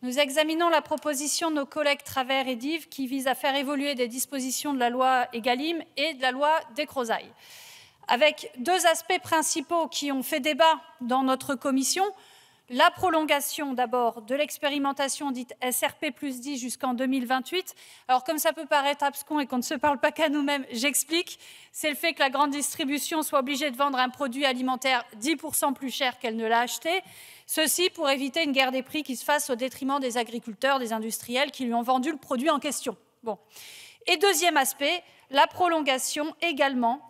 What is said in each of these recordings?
Nous examinons la proposition de nos collègues Travert et Dive qui vise à faire évoluer des dispositions de la loi Egalim et de la loi Descrozaille. Avec deux aspects principaux qui ont fait débat dans notre commission. La prolongation d'abord de l'expérimentation dite SRP plus 10 jusqu'en 2028. Alors comme ça peut paraître abscon et qu'on ne se parle pas qu'à nous-mêmes, j'explique. C'est le fait que la grande distribution soit obligée de vendre un produit alimentaire 10% plus cher qu'elle ne l'a acheté. Ceci pour éviter une guerre des prix qui se fasse au détriment des agriculteurs, des industriels qui lui ont vendu le produit en question. Bon. Et deuxième aspect, la prolongation également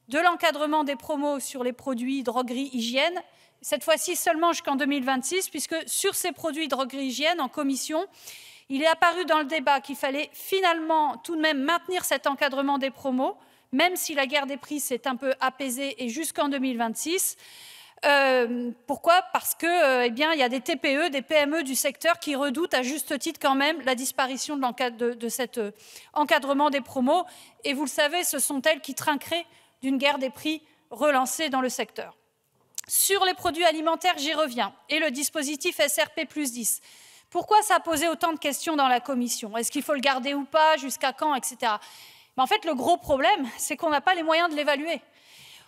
de l'encadrement des promos sur les produits droguerie hygiène, cette fois-ci seulement jusqu'en 2026, puisque sur ces produits droguerie hygiène, en commission, il est apparu dans le débat qu'il fallait finalement tout de même maintenir cet encadrement des promos, même si la guerre des prix s'est un peu apaisée et jusqu'en 2026. Pourquoi? Parce que, il y a des TPE, des PME du secteur qui redoutent à juste titre quand même la disparition de cet encadrement des promos. Et vous le savez, ce sont elles qui trinqueraient d'une guerre des prix relancée dans le secteur. Sur les produits alimentaires, j'y reviens, et le dispositif SRP plus 10. Pourquoi ça a posé autant de questions dans la commission? Est-ce qu'il faut le garder ou pas? Jusqu'à quand? Etc. Mais en fait, le gros problème, c'est qu'on n'a pas les moyens de l'évaluer.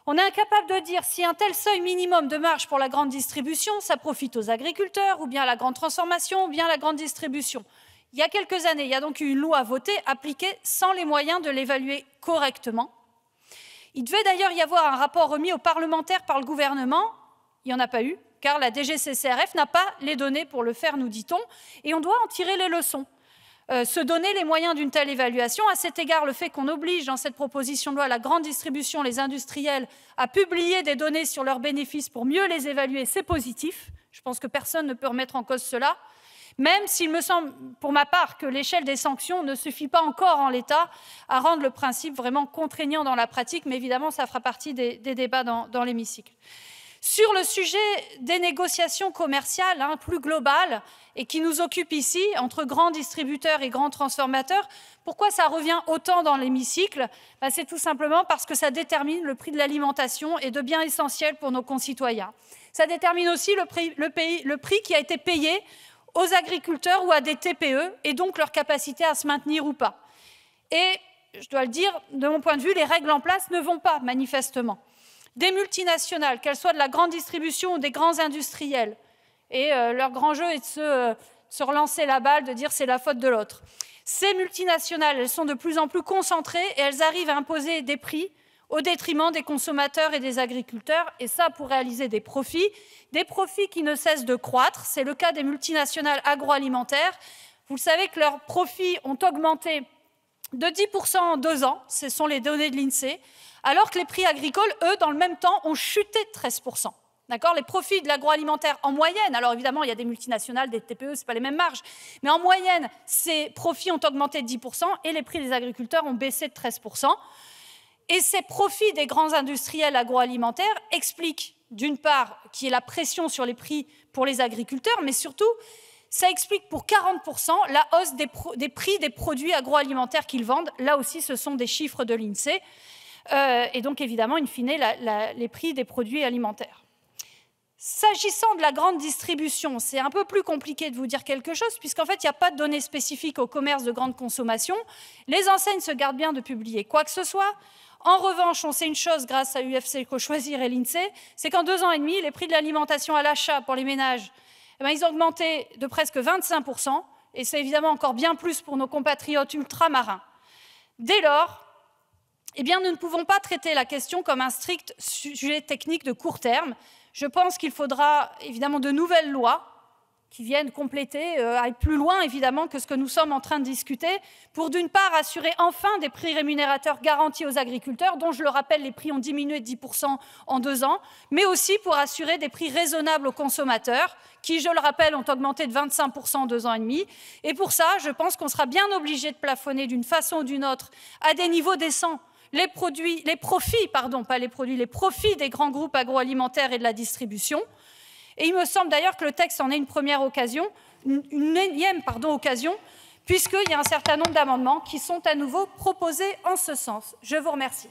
On est incapable de dire si un tel seuil minimum de marge pour la grande distribution, ça profite aux agriculteurs, ou bien à la grande transformation, ou bien à la grande distribution. Il y a quelques années, il y a donc eu une loi votée, appliquée, sans les moyens de l'évaluer correctement. Il devait d'ailleurs y avoir un rapport remis aux parlementaires par le gouvernement. Il n'y en a pas eu, car la DGCCRF n'a pas les données pour le faire, nous dit-on, et on doit en tirer les leçons. Se donner les moyens d'une telle évaluation. À cet égard, le fait qu'on oblige dans cette proposition de loi la grande distribution, les industriels, à publier des données sur leurs bénéfices pour mieux les évaluer, c'est positif. Je pense que personne ne peut remettre en cause cela. Même s'il me semble, pour ma part, que l'échelle des sanctions ne suffit pas encore en l'état à rendre le principe vraiment contraignant dans la pratique, mais évidemment, ça fera partie des débats dans l'hémicycle. Sur le sujet des négociations commerciales plus globales et qui nous occupe ici, entre grands distributeurs et grands transformateurs, pourquoi ça revient autant dans l'hémicycle? C'est tout simplement parce que ça détermine le prix de l'alimentation et de biens essentiels pour nos concitoyens. Ça détermine aussi le prix qui a été payé aux agriculteurs ou à des TPE, et donc leur capacité à se maintenir ou pas. Et, je dois le dire, de mon point de vue, les règles en place ne vont pas, manifestement. Des multinationales, qu'elles soient de la grande distribution ou des grands industriels, et leur grand jeu est de se relancer la balle, de dire c'est la faute de l'autre. Ces multinationales, elles sont de plus en plus concentrées et elles arrivent à imposer des prix au détriment des consommateurs et des agriculteurs, et ça pour réaliser des profits qui ne cessent de croître. C'est le cas des multinationales agroalimentaires. Vous le savez que leurs profits ont augmenté de 10% en 2 ans, ce sont les données de l'INSEE, alors que les prix agricoles, eux, dans le même temps, ont chuté de 13%. D'accord ? Les profits de l'agroalimentaire en moyenne, alors évidemment, il y a des multinationales, des TPE, ce n'est pas les mêmes marges, mais en moyenne, ces profits ont augmenté de 10% et les prix des agriculteurs ont baissé de 13%. Et ces profits des grands industriels agroalimentaires expliquent, d'une part, qu'il y ait la pression sur les prix pour les agriculteurs, mais surtout, ça explique pour 40% la hausse des prix des produits agroalimentaires qu'ils vendent. Là aussi, ce sont des chiffres de l'INSEE. Et donc, évidemment, in fine, les prix des produits alimentaires. S'agissant de la grande distribution, c'est un peu plus compliqué de vous dire quelque chose, puisqu'en fait, il n'y a pas de données spécifiques au commerce de grande consommation. Les enseignes se gardent bien de publier quoi que ce soit. En revanche, on sait une chose grâce à UFC Eco-Choisir et l'INSEE, c'est qu'en 2 ans et demi, les prix de l'alimentation à l'achat pour les ménages, ils ont augmenté de presque 25%, et c'est évidemment encore bien plus pour nos compatriotes ultramarins. Dès lors, nous ne pouvons pas traiter la question comme un strict sujet technique de court terme. Je pense qu'il faudra évidemment de nouvelles lois qui viennent compléter, aller plus loin évidemment que ce que nous sommes en train de discuter, pour d'une part assurer enfin des prix rémunérateurs garantis aux agriculteurs, dont je le rappelle, les prix ont diminué de 10% en 2 ans, mais aussi pour assurer des prix raisonnables aux consommateurs, qui, je le rappelle, ont augmenté de 25% en 2 ans et demi. Et pour ça, je pense qu'on sera bien obligé de plafonner d'une façon ou d'une autre à des niveaux décents les profits des grands groupes agroalimentaires et de la distribution. Et il me semble d'ailleurs que le texte en est une première occasion, une énième occasion, puisqu'il y a un certain nombre d'amendements qui sont à nouveau proposés en ce sens. Je vous remercie.